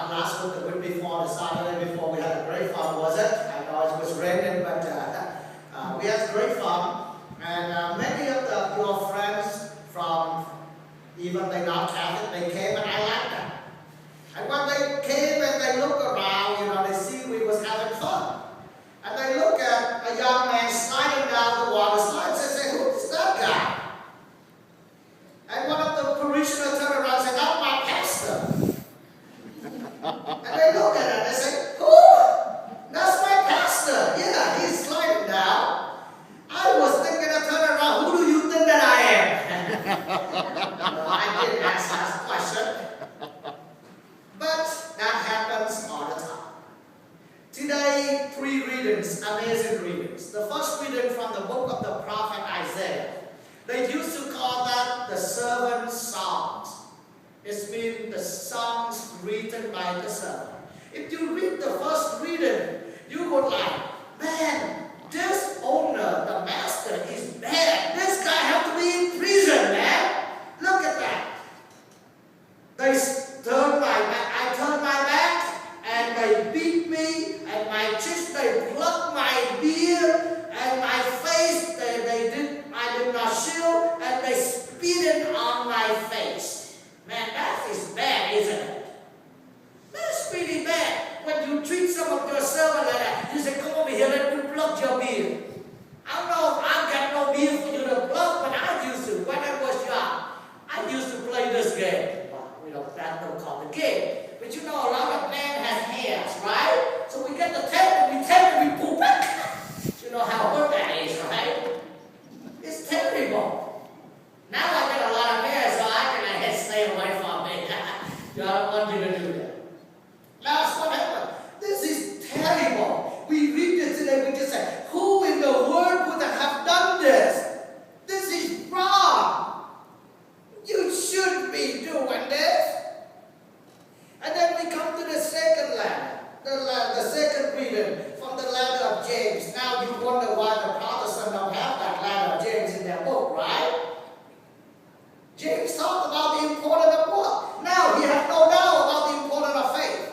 Not last week, the week before, the Saturday before, we had a great fun, was it? I know it was raining, but we had great fun. And many of your friends from even they not Catholic, they came and I liked them. And when they came and they looked around, they see we was having fun. And they look at a young man sliding down the water slides and say, who is that guy? And one of the parishioners turned around and said, that's my pastor. And they look at it and they say, who? That's my pastor. Yeah, he's sliding down. I was thinking of turning around, who do you think that I am? No, I didn't ask that question. But that happens all the time. Today, 3 readings, amazing readings. The first reading from the book of the prophet Isaiah. They used to call that the servant songs. It means the songs written by the servant. If you read the first reading, you would like, man, this owner, the master, is bad. This guy has to be in prison, man. Look at that. They turned my back. I turned my back, and they beat me, and my cheeks, they plucked my beard, and my face, I did not shield, and they spit it on my face. Man, that is bad, isn't it? That's pretty bad. When you treat some of your servant like that, you say, come over here, let me pluck your beard. I don't know if I've got no beard for you to pluck, but I used to. When I was young, I used to play this game. Well, that don't call the game. But a lot of men has hairs, right? So we get the tail, we poop it. You know how good that is, right? It's terrible. Now I get a lot of hair, so I can stay away from it. I don't want you to do that. That's what happened. This is terrible. We read it today, we just say, who in the world would have done this? This is wrong. You shouldn't be doing this. And then we come to the second letter, the second reading from the letter of James. Now you wonder why the Protestants don't have that letter of James in their book, right? James talked about the importance of what? Now he has no doubt about the importance of faith.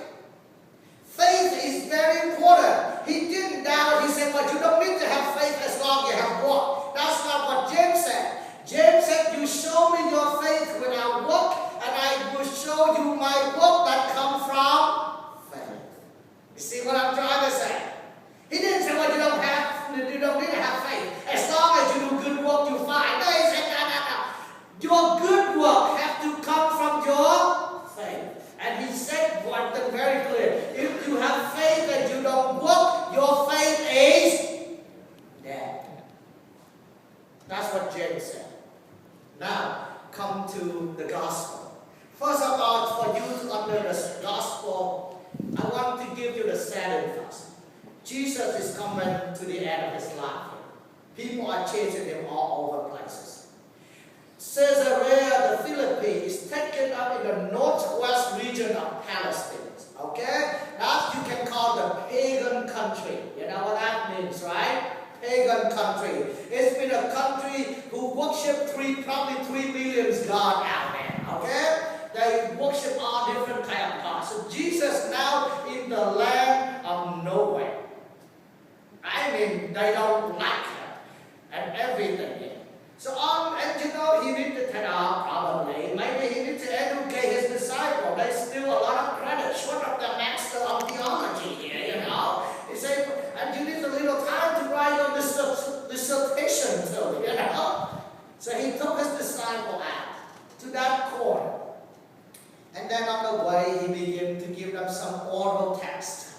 Faith is very important. He didn't doubt. He said, but you don't need to have faith as long as you have work. That's not what James said. James said, you show me your faith without work, and I will show you my work that comes from faith. You see what I'm trying to say? He didn't say, well, you don't need to have faith. As long as you do good work, you find. No, he said, no. Your good work has to come from your faith. And he said one thing very clear. If you have faith and you don't work, your faith is dead. That's what James said. Now, come to the gospel. First of all, for you under the gospel, I want to give you the setting first. Jesus is coming to the end of his life. People are chasing him all over places. Caesarea the Philippines is taken up in the northwest region of Palestine. Okay? That you can call the pagan country. You know what that means, right? Pagan country. It's been a country who worship probably 3 million gods out there. Okay? They worship all different kind of gods. So Jesus now in the land of nowhere. I mean, they don't like him and everything. So he need to take off probably. Maybe he needs to educate his disciples. They steal a lot of credit, short of the master of theology here, He said, and you need a little time to write your dissertation too, So he took his disciple out to that corner. And then on the way, he began to give them some oral text.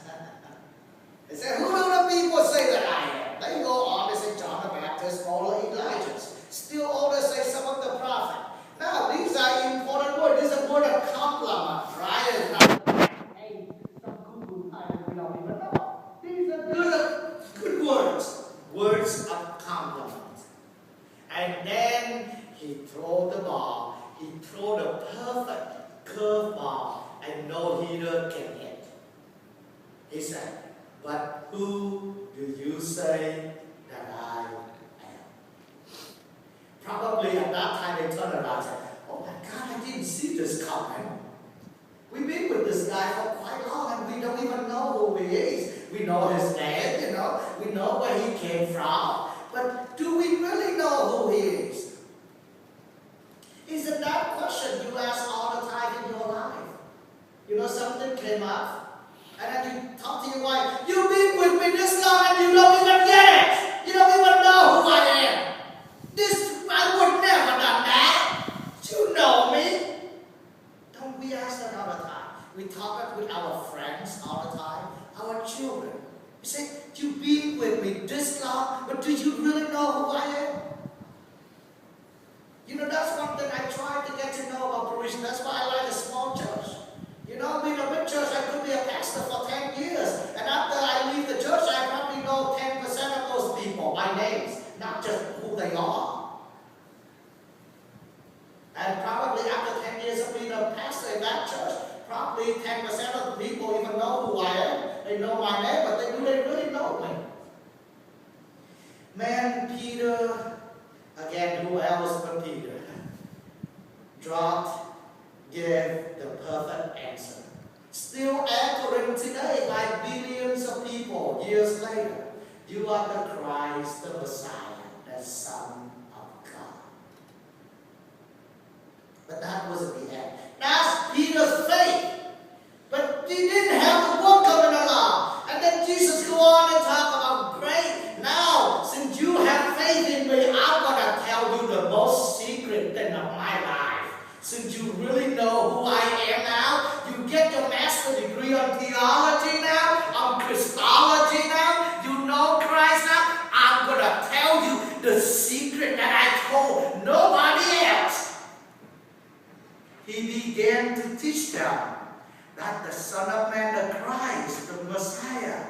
He said, who do the people say that I am? They go on, they say John the Baptist, or Elijah. Still others say some of the prophet. Now, these are important words. This is a word of compliment, right? It's not, hey, some cuckoo kind we don't even know. These are good words. Words of compliment. And then he threw the ball. He threw the perfect curve ball, and no hitter can hit. He said, but who do you say that I am? Probably at that time they turned around and said, oh my God, I didn't see this coming. We've been with this guy for quite know who he is. We know his name, we know where he came from. But do we really know who he is? Isn't that question you ask all the time in your life? Something came up, and then you talk to your wife, you've been with me this long and you don't even get it. You don't even know who I am. I would never done that. You know me. Don't we ask that all the time? We talk it with our friends all the time, our children. You say, you've been with me this long, but do you really know who I am? That's one thing I try to get to know about Parisian. That's why I like a small church. Being a big church, I could be a pastor for 10 years. And after I leave the church, I probably know 10% of those people by names, not just who they are. And probably after 10 years of being a pastor in that church, probably 10% of the people even know who I am. They know my name, but do they really know me? Man, Peter, again, who else but Peter? Gave the perfect answer. Still echoing today by billions of people years later. You are the Christ, the Messiah, the Son of God. But that wasn't the end. That's Peter's faith. But he didn't have the book coming along. And then Jesus go on and talk about, great, now, since you have faith in me, I'm going to tell you the most secret thing of my life. Since you really know who I am now, you get your master's degree on theology now, on Christology now, you know Christ now, I'm going to tell you the secret that I told nobody else. He began to teach them that the Son of Man, the Christ, the Messiah,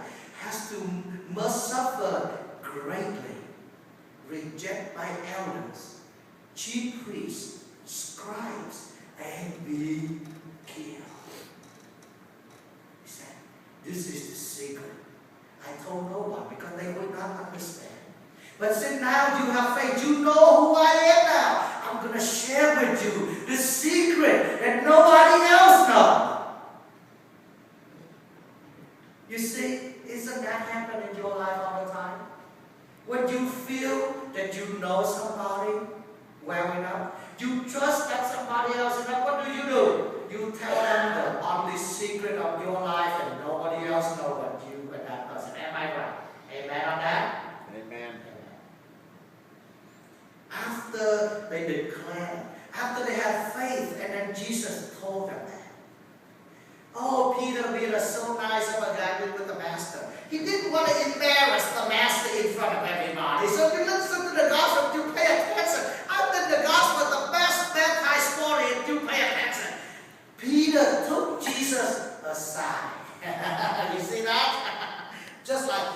must suffer greatly, rejected by elders, chief priests, scribes, and be killed. He said, this is the secret. I told no one because they would not understand. But since now you have faith, you know who I am now. I'm going to share with you the secret that nobody else knows. You see, isn't that happening in your life all the time? When you feel that you know somebody well enough, you trust that somebody else enough, what do? You tell them the only secret of your life and nobody else knows but you and that person. Am I right? Amen on that? Amen. After they declared, after they had faith, and then Jesus told them that. Oh, Peter being so nice of a guy with the master. He didn't want to embarrass the master in front of everybody. So if you listen to the gospel, you pay attention. I think the gospel is the best baptized story if you pay attention. Peter took Jesus aside. You see that? Just like,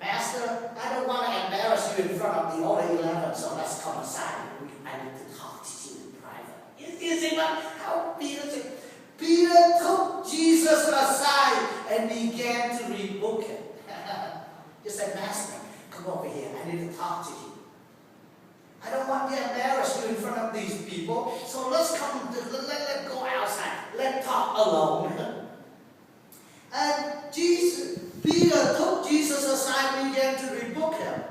Master, I don't want to embarrass you in front of the other 11, so let's come aside. I need to talk to you in private. You see how Peter said? Peter took Jesus aside and began to rebuke him. He said, Master, come over here. I need to talk to you. I don't want to embarrass you in front of these people. So let's let go outside. Let's talk alone. And Peter took Jesus aside and began to rebuke him.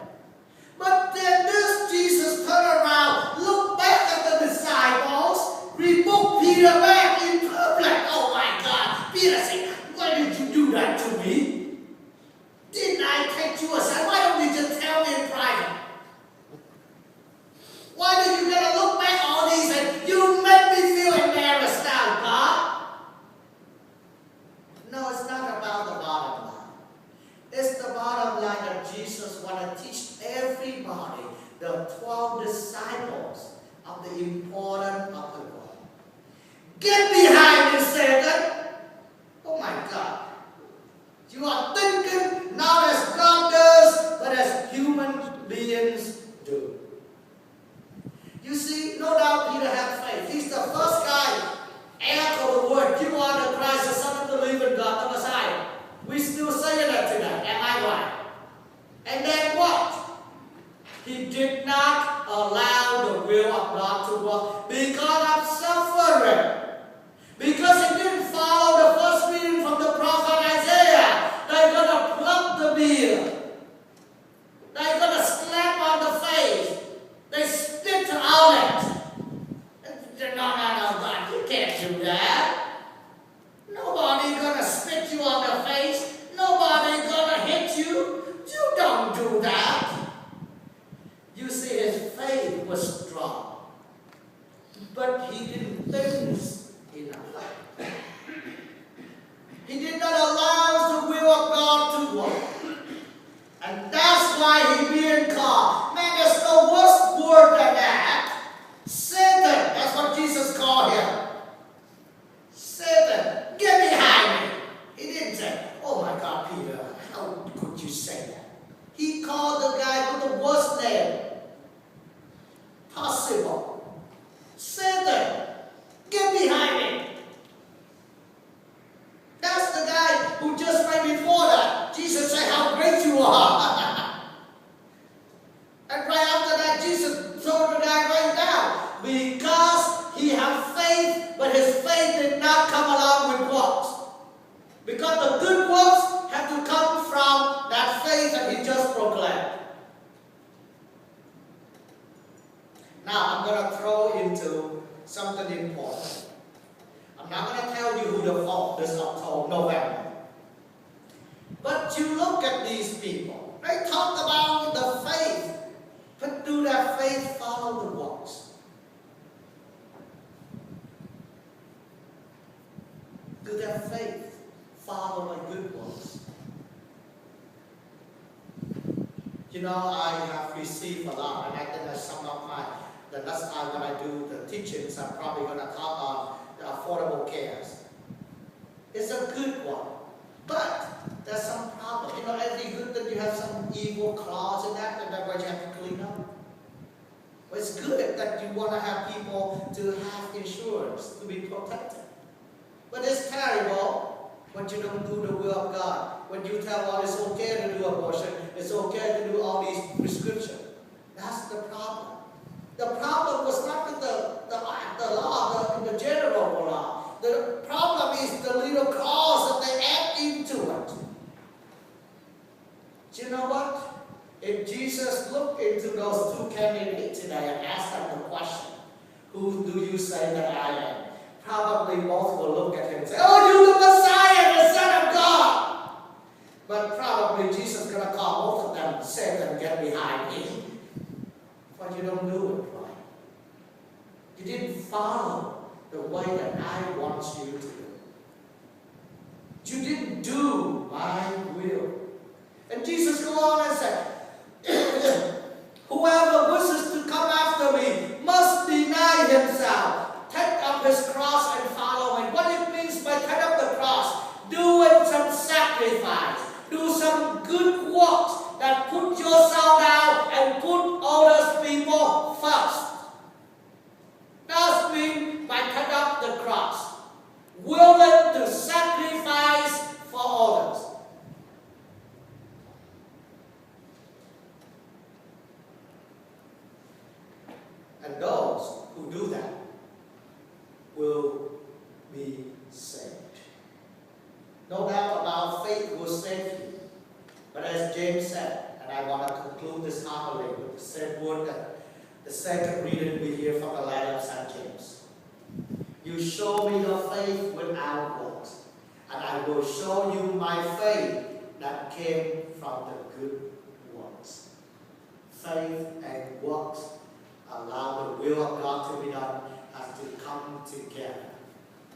But then Jesus turned around, looked back at the disciples, rebuked Peter back in public. Oh my God. Peter said, why did you do that to me? Didn't I take you aside? Why don't you just tell me in private? Why did you gotta look back all these and you make me feel embarrassed now, God? No, it's not about the bottom line. It's the bottom line that Jesus wanted to teach everybody, the 12 disciples, of the importance of the word. Get behind me, Satan. Oh hit you on the face. Nobody gonna hit you. You don't do that. You see, his faith was strong, but he didn't finish enough. He did not allow the will of God to work. And that's why he being called. Man, there's no worse word than that. Satan. That's what Jesus called him. Satan, get behind me. He didn't say, oh my God, Peter, how could you say that? He called the guy with the worst name possible. Satan, get behind me. That's the guy who just right before that, Jesus said how great you are. And right after that, Jesus threw the guy right down. Because he had faith, but his faith did not come along with works. Because the good works have to come from that faith that he just proclaimed. Now, I'm going to throw into something important. I'm not going to tell you who the fault this November. But you look at these people. They talk about the faith. But do that faith follow the works? Do that faith follow the good works? You know, I have received a lot, and I think that some of the next time when I do the teachings, I'm probably going to talk on the affordable cares. It's a good one, but there's some problem. You know, every good thing you have some evil clause in that, and that's why you have to clean up. Well, it's good that you want to have people to have insurance, to be protected. But it's terrible when you don't do the will of God. When you tell all it's okay to do abortion, it's okay to do all these prescriptions. That's the problem. The problem was not with the law, the general law. The problem is the little clause that they add into it. Do you know what? If Jesus looked into those two candidates today and asked them the question, who do you say that I am? Probably both will look at him and say, oh, you're the Messiah, the Son of God. But probably Jesus is going to call both of them and say them, get behind me. But you don't do it right. You didn't follow the way that I want you to do. You didn't do my will. And Jesus goes on and said, whoever wishes to come after me must deny himself, take up his cross and follow me. What it means by take up the cross, doing some sacrifice, do some good works that put yourself down and put other people first. That's mean by take up the cross, willing to sacrifice for others. And those who do that will be saved. No doubt about faith will save you. But as James said, and I want to conclude this homily with the same word that the second reading we hear from the letter of St. James. You show me your faith without works, and I will show you my faith that came from the good works. Faith and works allow the will of God to be done, has to come together.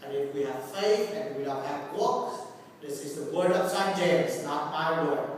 And if we have faith and we don't have works, this is the word of St. James, not my word.